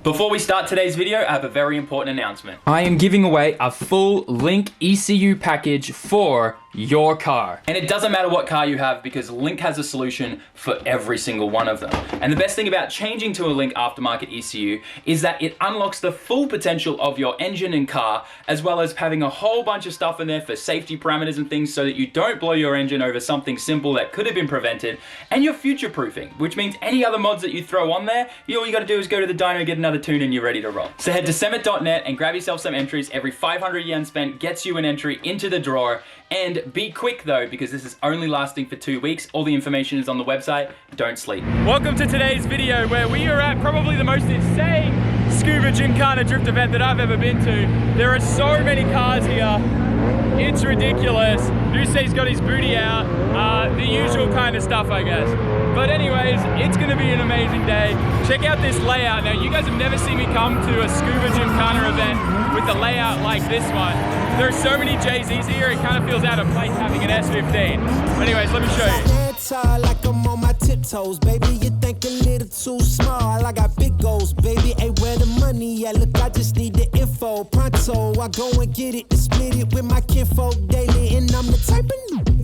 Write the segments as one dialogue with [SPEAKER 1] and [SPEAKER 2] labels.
[SPEAKER 1] Before we start today's video, I have a very important announcement. I am giving away a full Link ECU package for your car. And it doesn't matter what car you have because Link has a solution for every single one of them. And the best thing about changing to a Link aftermarket ECU is that it unlocks the full potential of your engine and car, as well as having a whole bunch of stuff in there for safety parameters and things so that you don't blow your engine over something simple that could have been prevented, and you're future-proofing, which means any other mods that you throw on there, all you gotta do is go to the dyno, get another tune, and you're ready to roll. So head to SAMMIT.net and grab yourself some entries. Every 500 yen spent gets you an entry into the drawer. And be quick though, because this is only lasting for 2 weeks. All the information is on the website. Don't sleep. Welcome to today's video where we are at probably the most insane scuba gymkhana drift event that I've ever been to. There are so many cars here. It's ridiculous. Nusei's got his booty out. The usual kind of stuff, I guess. But anyways, it's gonna be an amazing day. Check out this layout. Now, you guys have never seen me come to a scuba gymkhana event with a layout like this one. There are so many JZs here, it kind of feels out of place having an S15. But anyways, let me show you.
[SPEAKER 2] Like I'm on my tiptoes, baby. You think a little too small. I got big goals, baby. Ain't where the money at. Look, I just need the info. Pronto, I go and get it and split it with my kinfolk daily. And I'm the type of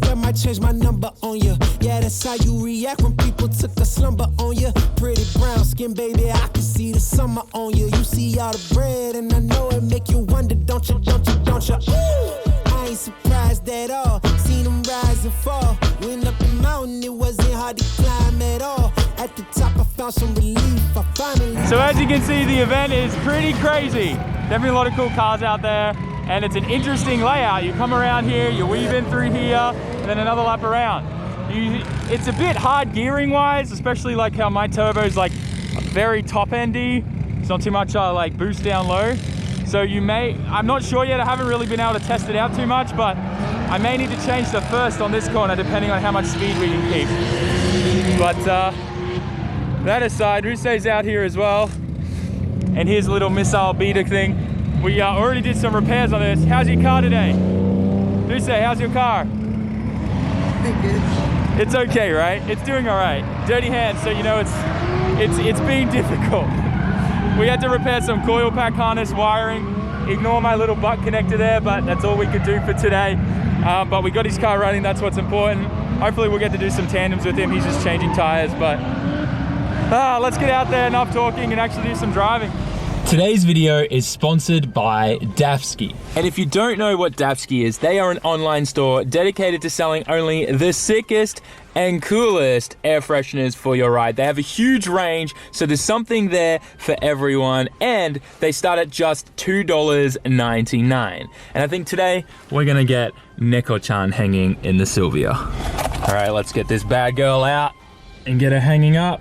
[SPEAKER 2] that might change my number on you. Yeah, that's how you react when people took a slumber on you. Pretty brown skin, baby. I can see the summer on you. You see all the bread, and I know it make you wonder, don't you, don't you, don't you? Ooh, I ain't surprised at all. Seen them rise and fall. Went up the mountain, it wasn't hard to climb at all. At the top, I found some relief. I finally.
[SPEAKER 1] So as you can see, the event is pretty crazy. Definitely a lot of cool cars out there, and it's an interesting layout. You come around here, you weave in through here, and then another lap around. It's a bit hard gearing wise, especially like how my turbo is like very top endy. It's not too much like boost down low. So you may, I'm not sure yet, I haven't really been able to test it out too much, but I may need to change the first on this corner depending on how much speed we can keep. But that aside, Rusei's out here as well. And here's a little missile beater thing. We already did some repairs on this. How's your car today? Rusei, how's your car? It's okay, right? It's doing all right. Dirty hands, so you know it's being difficult. We had to repair some coil pack harness wiring. Ignore my little butt connector there, but that's all we could do for today. But we got his car running, that's what's important. Hopefully we'll get to do some tandems with him. He's just changing tires, but let's get out there, enough talking, and actually do some driving. Today's video is sponsored by Dafsky. And if you don't know what Dafsky is, they are an online store dedicated to selling only the sickest and coolest air fresheners for your ride. They have a huge range, so there's something there for everyone, and they start at just $2.99. And I think today we're gonna get Neko-chan hanging in the Sylvia. All right, let's get this bad girl out and get her hanging up.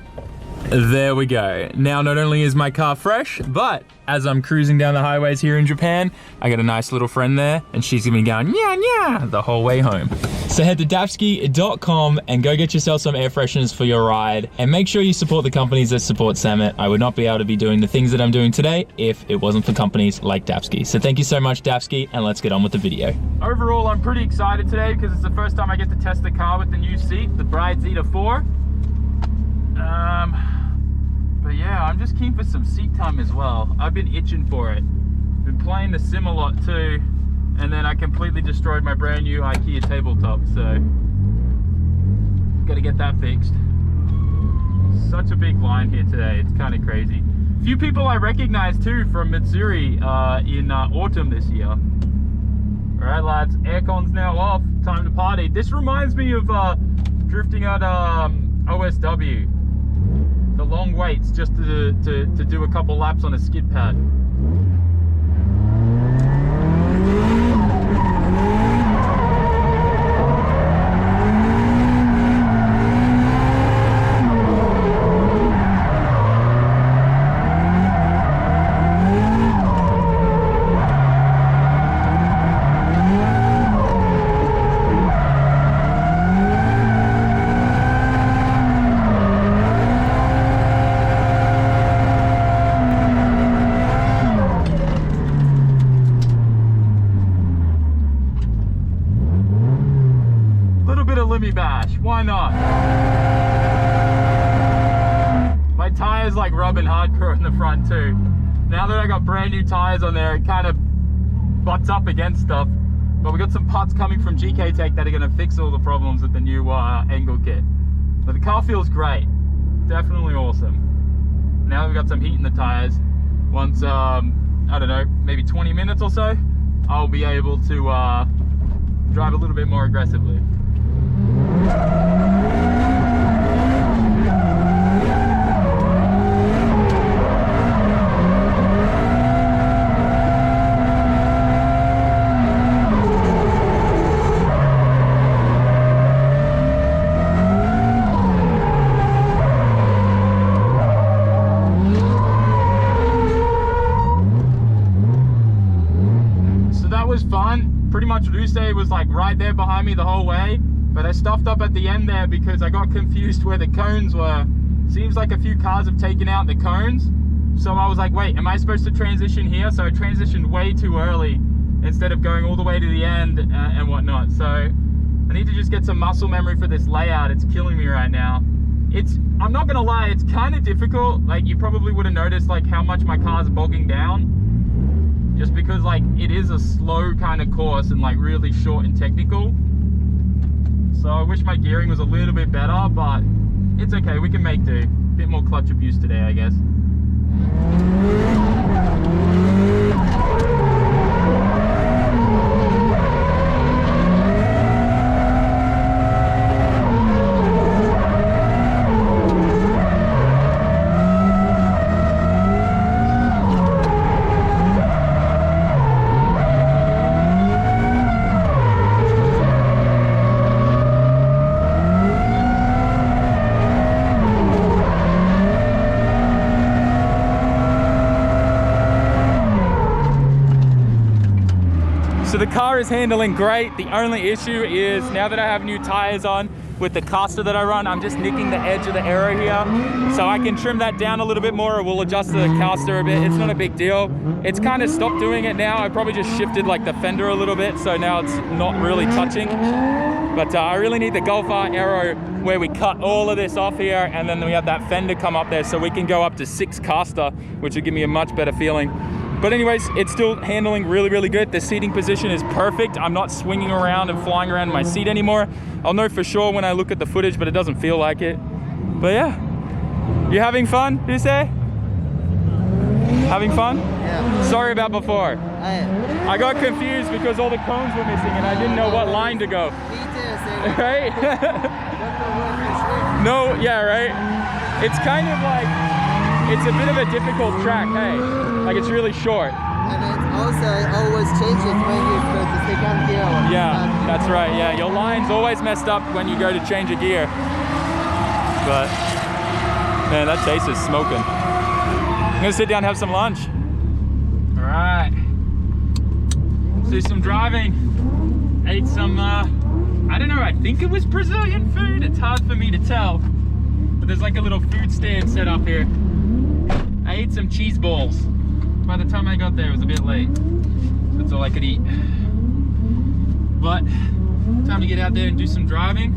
[SPEAKER 1] There we go. Now, not only is my car fresh, but as I'm cruising down the highways here in Japan, I got a nice little friend there, and she's gonna be going, yeah, yeah, the whole way home. So head to dafsky.com and go get yourself some air fresheners for your ride, and make sure you support the companies that support SAMMIT. I would not be able to be doing the things that I'm doing today if it wasn't for companies like Dafsky. So thank you so much, Dafsky, and let's get on with the video. Overall, I'm pretty excited today because it's the first time I get to test the car with the new seat, the Bride Zeta 4. But yeah, I'm just keen for some seat time as well. I've been itching for it. Been playing the sim a lot too, and then I completely destroyed my brand new IKEA tabletop, so gotta get that fixed. Such a big line here today, it's kind of crazy. Few people I recognize too from Mitsuri in autumn this year. All right, lads, aircon's now off, time to party. This reminds me of drifting at OSW. The long waits just to do a couple laps on a skid pad. Why not? My tires like rub been hardcore in the front too. Now that I got brand new tires on there, it kind of butts up against stuff. But we got some parts coming from GK Tech that are going to fix all the problems with the new angle kit. But the car feels great. Definitely awesome. Now we've got some heat in the tires. Once, I don't know, maybe 20 minutes or so, I'll be able to drive a little bit more aggressively. Pretty much Luce was like right there behind me the whole way, but I stuffed up at the end there because I got confused where the cones were. Seems like a few cars have taken out the cones, so I was like, wait, am I supposed to transition here? So I transitioned way too early instead of going all the way to the end and whatnot. So I need to just get some muscle memory for this layout. It's killing me right now. I'm not gonna lie, it's kind of difficult. Like, you probably would have noticed like how much my car's bogging down, just because like it is a slow kind of course and like really short and technical. So I wish my gearing was a little bit better, but it's okay, we can make do. Bit more clutch abuse today, I guess. So the car is handling great. The only issue is now that I have new tires on with the caster that I run, I'm just nicking the edge of the aero here. So I can trim that down a little bit more, or we'll adjust the caster a bit. It's not a big deal. It's kind of stopped doing it now. I probably just shifted like the fender a little bit, so now it's not really touching. But I really need the Golf R aero where we cut all of this off here, and then we have that fender come up there so we can go up to 6 caster, which would give me a much better feeling. But anyways, it's still handling really, really good. The seating position is perfect. I'm not swinging around and flying around in my seat anymore. I'll know for sure when I look at the footage, but it doesn't feel like it. But yeah, you having fun, you say? Having fun?
[SPEAKER 3] Yeah.
[SPEAKER 1] Sorry about before. I got confused because all the cones were missing and I didn't know what line to go.
[SPEAKER 3] Me too,
[SPEAKER 1] Right? No, yeah, right? It's kind of like, it's a bit of a difficult track, hey? Like, it's really short.
[SPEAKER 3] And it also always changes when you go to second gear.
[SPEAKER 1] Yeah, that's right, yeah. Your line's always messed up when you go to change a gear. But, man, that taste is smoking. I'm gonna sit down and have some lunch. All right. Let's do some driving. Ate some, I don't know, I think it was Brazilian food. It's hard for me to tell. But there's like a little food stand set up here. I ate some cheese balls. By the time I got there, it was a bit late. That's all I could eat. But time to get out there and do some driving.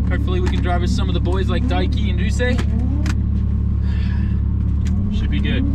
[SPEAKER 1] Hopefully we can drive with some of the boys like Daiki and Duce. Should be good.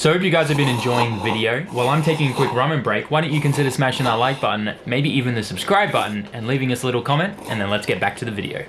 [SPEAKER 1] So I hope you guys have been enjoying the video. While I'm taking a quick ramen break, why don't you consider smashing that like button, maybe even the subscribe button, and leaving us a little comment, and then let's get back to the video.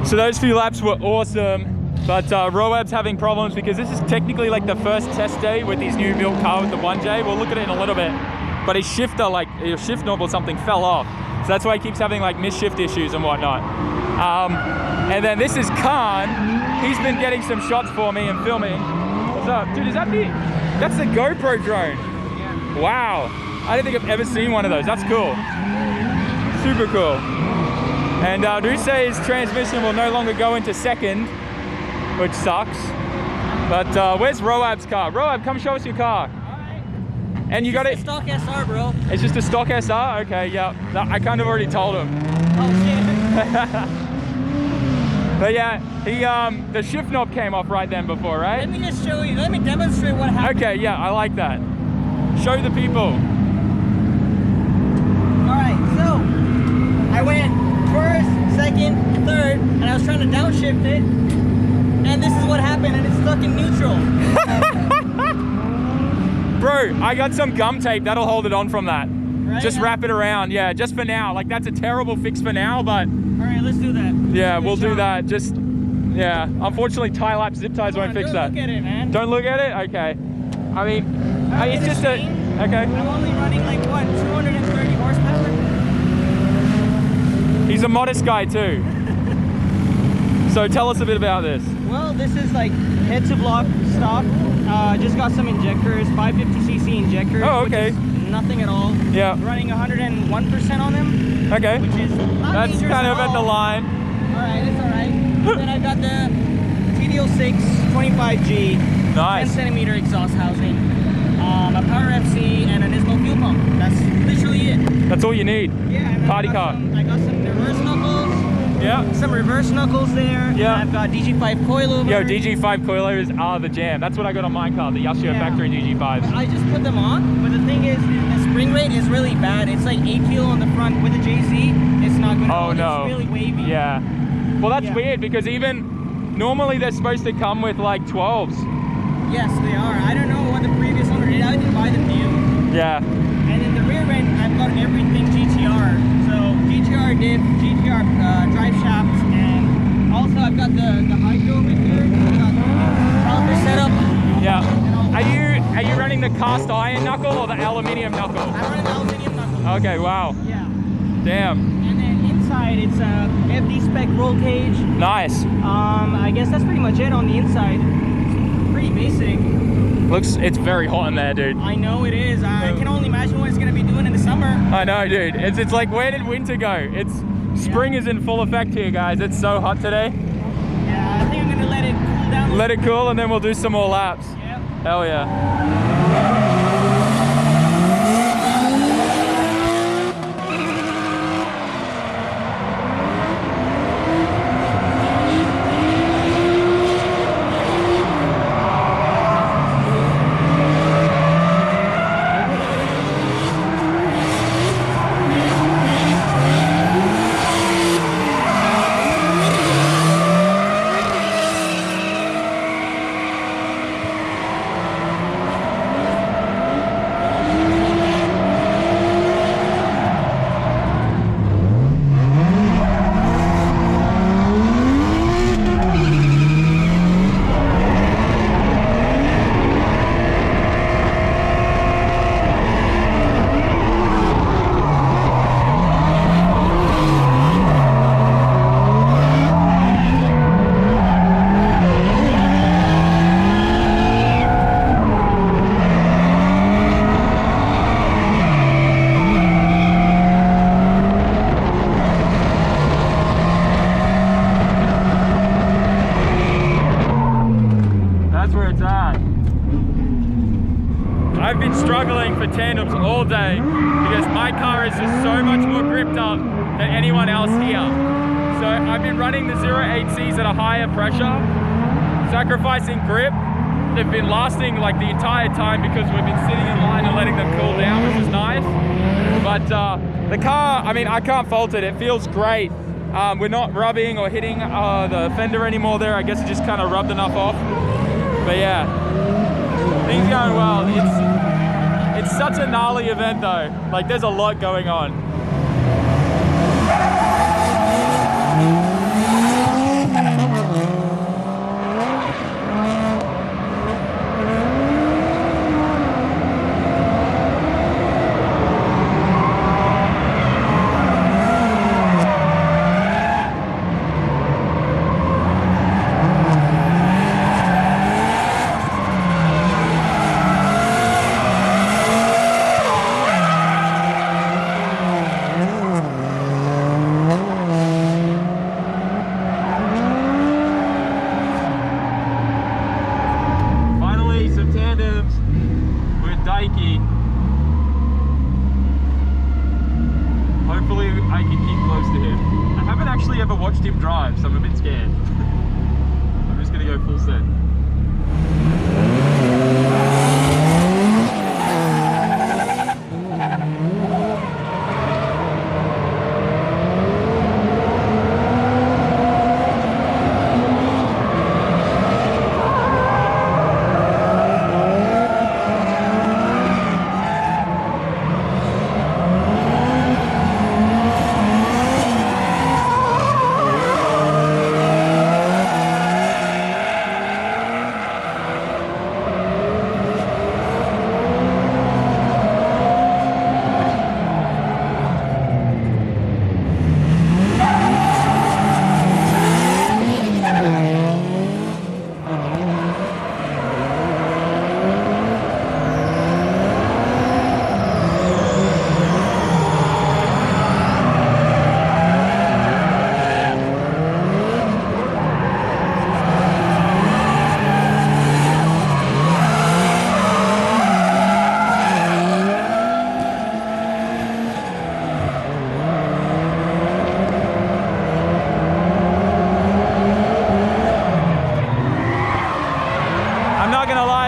[SPEAKER 1] So those few laps were awesome, but Roab's having problems because this is technically like the first test day with his new built car with the 1J. We'll look at it in a little bit, but his shifter, like his shift knob or something fell off. So that's why he keeps having like misshift issues and whatnot. And then this is Khan. He's been getting some shots for me and filming. What's up? Dude, is that that's the GoPro drone.
[SPEAKER 3] Yeah.
[SPEAKER 1] Wow. I don't think I've ever seen one of those. That's cool. Super cool. And Duce's transmission will no longer go into second, which sucks. But where's Roab's car? Roab, come show us your car.
[SPEAKER 3] Alright.
[SPEAKER 1] And you got it?
[SPEAKER 3] Stock SR, bro.
[SPEAKER 1] It's just a stock SR? Okay, yeah. I kind of already told him.
[SPEAKER 3] Oh, shit.
[SPEAKER 1] But yeah, the shift knob came off right then before, right?
[SPEAKER 3] Let me just show you. Let me demonstrate what happened.
[SPEAKER 1] Okay, yeah, I like that. Show the people.
[SPEAKER 3] Alright, so I went first, second, third, and I was trying to downshift it, and this is what happened, and it's stuck in neutral.
[SPEAKER 1] Bro, I got some gum tape that'll hold it on from that.
[SPEAKER 3] Right?
[SPEAKER 1] Just wrap it around, yeah, just for now. Like that's a terrible fix for now, but
[SPEAKER 3] Alright, let's do that.
[SPEAKER 1] yeah, we'll do that. Just, yeah. Unfortunately, tie lap zip ties won't fix that.
[SPEAKER 3] Don't look at it, man.
[SPEAKER 1] Don't look at it? Okay. I mean, it's just a, okay.
[SPEAKER 3] I'm only running like, what, 230 horsepower?
[SPEAKER 1] He's a modest guy too. So tell us a bit about this.
[SPEAKER 3] Well, this is like head to block stock. Just got some injectors, 550cc injectors.
[SPEAKER 1] Oh, okay.
[SPEAKER 3] Which is nothing at all.
[SPEAKER 1] Yeah.
[SPEAKER 3] Running 101% on them.
[SPEAKER 1] Okay.
[SPEAKER 3] Which is not
[SPEAKER 1] That's
[SPEAKER 3] dangerous
[SPEAKER 1] kind of
[SPEAKER 3] at
[SPEAKER 1] at the
[SPEAKER 3] all.
[SPEAKER 1] line.
[SPEAKER 3] Alright, it's alright. Then I got the TDL6 25G.
[SPEAKER 1] Nice.
[SPEAKER 3] 10 centimeter exhaust housing. A Power FC and an Ismo fuel pump. That's literally it.
[SPEAKER 1] That's all you need.
[SPEAKER 3] Yeah, and then
[SPEAKER 1] Party car.
[SPEAKER 3] I got some reverse knuckles.
[SPEAKER 1] Yeah.
[SPEAKER 3] Some reverse knuckles there.
[SPEAKER 1] Yeah.
[SPEAKER 3] I've got DG5 coilovers.
[SPEAKER 1] Yo, DG5 coilovers are the jam. That's what I got on my car, the Yashio
[SPEAKER 3] Yeah.
[SPEAKER 1] factory DG5s.
[SPEAKER 3] I just put them on, but the thing is, the spring rate is really bad. It's like 8 kilo on the front. With the JZ, it's not good at all.
[SPEAKER 1] Oh no.
[SPEAKER 3] It's really wavy.
[SPEAKER 1] Yeah. Well, that's
[SPEAKER 3] Yeah.
[SPEAKER 1] weird because even normally they're supposed to come with like 12s.
[SPEAKER 3] Yes, they are. I don't know what the previous owner did. I didn't buy them new.
[SPEAKER 1] Yeah.
[SPEAKER 3] And in the rear end, I've got everything GTR. So GTR diff, GTR drive shaft, and also I've got the hydro over here. I've got caliper setup.
[SPEAKER 1] Yeah. Are you running the cast iron knuckle or the aluminium knuckle?
[SPEAKER 3] I'm running the aluminum knuckle.
[SPEAKER 1] Okay, wow.
[SPEAKER 3] Yeah.
[SPEAKER 1] Damn.
[SPEAKER 3] And then inside, it's a FD spec roll cage.
[SPEAKER 1] Nice.
[SPEAKER 3] I guess that's pretty much it on the inside. It's pretty basic.
[SPEAKER 1] It's very hot in there, dude.
[SPEAKER 3] I know it is. I can only imagine what it's gonna be doing in the summer.
[SPEAKER 1] I know, dude. It's like, where did winter go? Spring is in full effect here, guys. It's so hot today.
[SPEAKER 3] Yeah, I think I'm gonna let it cool down.
[SPEAKER 1] Let it cool and then we'll do some more laps.
[SPEAKER 3] Yeah.
[SPEAKER 1] Hell yeah. that's where it's at. I've been struggling for tandems all day because my car is just so much more gripped up than anyone else here. So I've been running the 08Cs at a higher pressure, sacrificing grip. They've been lasting like the entire time because we've been sitting in line and letting them cool down, which is nice. But the car, I mean, I can't fault it. It feels great. We're not rubbing or hitting the fender anymore there. I guess it just kind of rubbed enough off. But yeah, things going well. It's such a gnarly event though. Like there's a lot going on. Hopefully I can keep close to him. I haven't actually ever watched him drive, so I'm a bit scared. I'm just gonna go full set.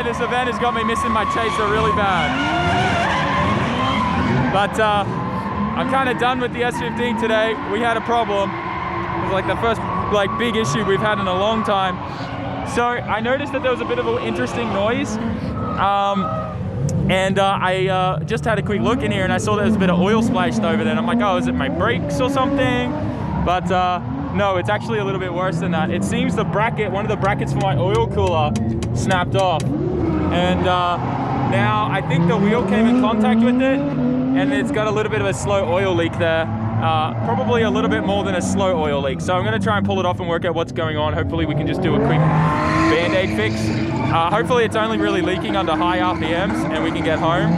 [SPEAKER 1] This event has got me missing my chaser really bad. But I'm kind of done with the S15 today. We had a problem. It was like the first big issue we've had in a long time. So I noticed that there was a bit of an interesting noise. I just had a quick look in here and I saw there was a bit of oil splashed over there. And I'm like, oh, is it my brakes or something? But no, it's actually a little bit worse than that. It seems the bracket, one of the brackets for my oil cooler snapped off. And now I think the wheel came in contact with it and it's got a little bit of a slow oil leak there. Probably a little bit more than a slow oil leak. So I'm gonna try and pull it off and work out what's going on. Hopefully we can just do a quick Band-Aid fix. Hopefully it's only really leaking under high RPMs and we can get home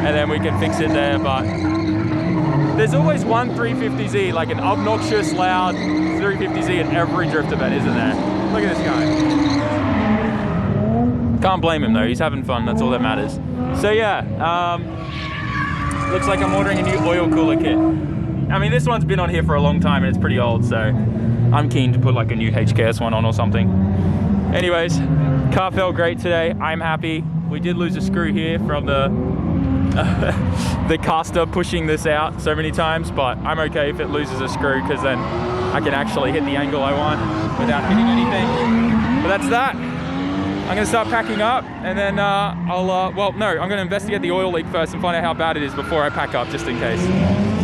[SPEAKER 1] and then we can fix it there. But there's always one 350Z, like an obnoxious, loud 350Z at every drift event, isn't there? Look at this guy. Can't blame him though, he's having fun, that's all that matters. So yeah, looks like I'm ordering a new oil cooler kit. I mean, this one's been on here for a long time and it's pretty old, so I'm keen to put like a new HKS one on or something. Anyways, car felt great today, I'm happy. We did lose a screw here from the caster pushing this out so many times, but I'm okay if it loses a screw because then I can actually hit the angle I want without hitting anything. But that's that. I'm gonna start packing up and then I'm gonna investigate the oil leak first and find out how bad it is before I pack up, just in case.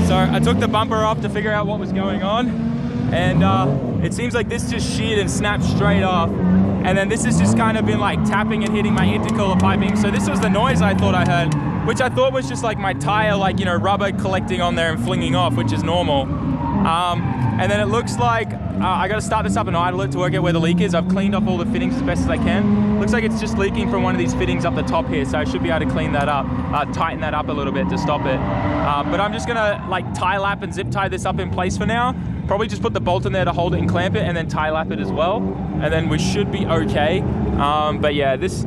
[SPEAKER 1] So I took the bumper off to figure out what was going on, and it seems like this just sheared and snapped straight off. And then this has just kind of been like tapping and hitting my intercooler piping. So this was the noise I thought I heard, which I thought was just like my tire, like, you know, rubber collecting on there and flinging off, which is normal. And then it looks like I gotta start this up and idle it to work out where the leak is. I've cleaned off all the fittings as best as I can. Looks like it's just leaking from one of these fittings up the top here, so I should be able to clean that up, tighten that up a little bit to stop it. But I'm just gonna like tie lap and zip tie this up in place for now. Probably just put the bolt in there to hold it and clamp it, and then tie lap it as well. And then we should be okay. But yeah, this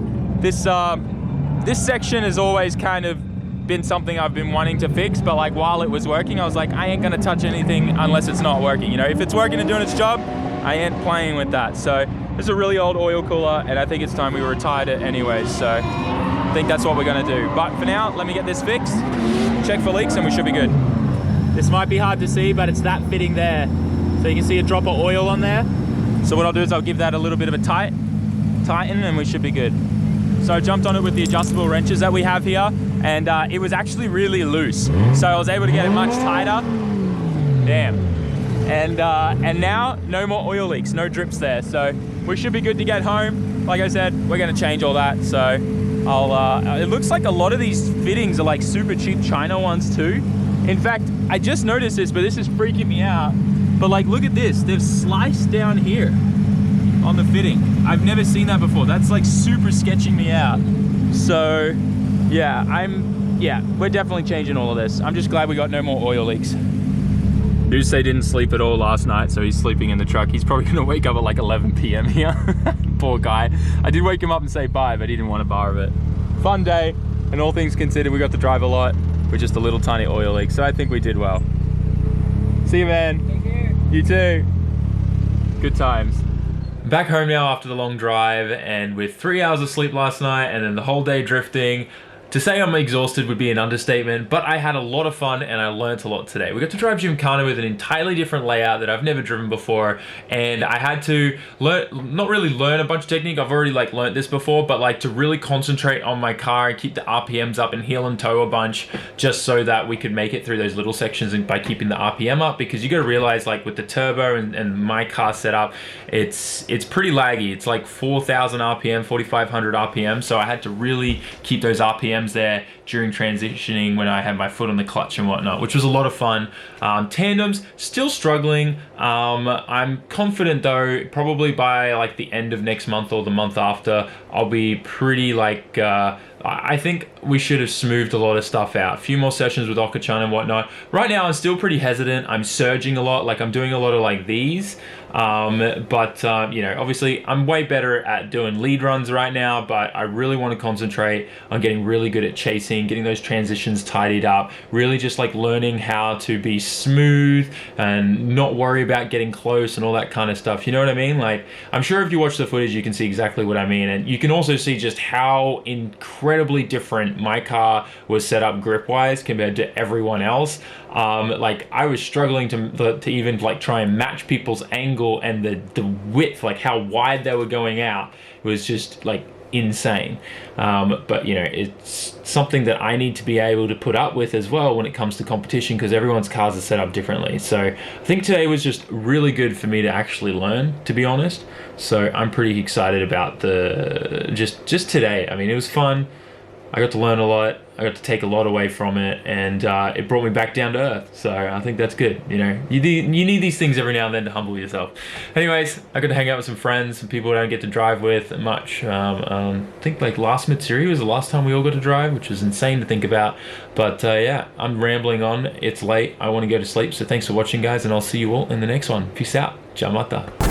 [SPEAKER 1] section has always kind of been something I've been wanting to fix, but like while it was working, I was like, I ain't gonna touch anything unless it's not working. You know, if it's working and doing its job, I ain't playing with that. So this is a really old oil cooler, and I think it's time we retired it anyways. So I think that's what we're gonna do. But for now, let me get this fixed, check for leaks, and we should be good. This might be hard to see, but it's that fitting there. So you can see a drop of oil on there. So what I'll do is I'll give that a little bit of a tighten, and we should be good. So I jumped on it with the adjustable wrenches that we have here, and it was actually really loose. So I was able to get it much tighter. Damn. And now no more oil leaks, no drips there. So we should be good to get home. Like I said, we're gonna change all that. So I'll, it looks like a lot of these fittings are like super cheap China ones too. In fact, I just noticed this, but this is freaking me out. But like, look at this, they've sliced down here on the fitting. I've never seen that before. That's like super sketching me out. So yeah, we're definitely changing all of this. I'm just glad we got no more oil leaks. Dude say didn't sleep at all last night, so he's sleeping in the truck. He's probably gonna wake up at like 11 p.m. here. Poor guy. I did wake him up and say bye, but he didn't want a bar of it. Fun day, and all things considered, we got to drive a lot with just a little tiny oil leak, so I think we did well. See you, man.
[SPEAKER 3] Take care.
[SPEAKER 1] You too. Good times. Back home now after the long drive, and with 3 hours of sleep last night and then the whole day drifting. To say I'm exhausted would be an understatement, but I had a lot of fun and I learnt a lot today. We got to drive Gymkhana with an entirely different layout that I've never driven before, and I had to learn, not really learn a bunch of technique, I've already like learnt this before, but like to really concentrate on my car and keep the RPMs up and heel and toe a bunch, just so that we could make it through those little sections and by keeping the RPM up, because you got to realize like with the turbo and my car setup, it's pretty laggy. It's like 4,000 RPM, 4,500 RPM, so I had to really keep those RPMs there during transitioning when I had my foot on the clutch and whatnot, which was a lot of fun. Tandems, still struggling. I'm confident though, probably by like the end of next month or the month after, I'll be pretty like, I think we should have smoothed a lot of stuff out. A few more sessions with Okachan and whatnot. Right now I'm still pretty hesitant. I'm surging a lot, like I'm doing a lot of like these. You know, obviously I'm way better at doing lead runs right now, but I really want to concentrate on getting really good at chasing, getting those transitions tidied up, really just like learning how to be smooth and not worry about getting close and all that kind of stuff. You know what I mean? Like, I'm sure if you watch the footage, you can see exactly what I mean. And you can also see just how incredibly different my car was set up grip-wise compared to everyone else. Like I was struggling to even like try and match people's angle and the width, like how wide they were going out. It was just like insane. But you know, it's something that I need to be able to put up with as well when it comes to competition, because everyone's cars are set up differently. So I think today was just really good for me to actually learn, to be honest. So I'm pretty excited about the just today. I mean, it was fun. I got to learn a lot. I got to take a lot away from it, and it brought me back down to earth. So I think that's good. You know, you need these things every now and then to humble yourself. Anyways, I got to hang out with some friends, some people I don't get to drive with much. I think like last Matsuri was the last time we all got to drive, which was insane to think about. But yeah, I'm rambling on. It's late. I want to go to sleep. So thanks for watching, guys, and I'll see you all in the next one. Peace out. Ciao mata.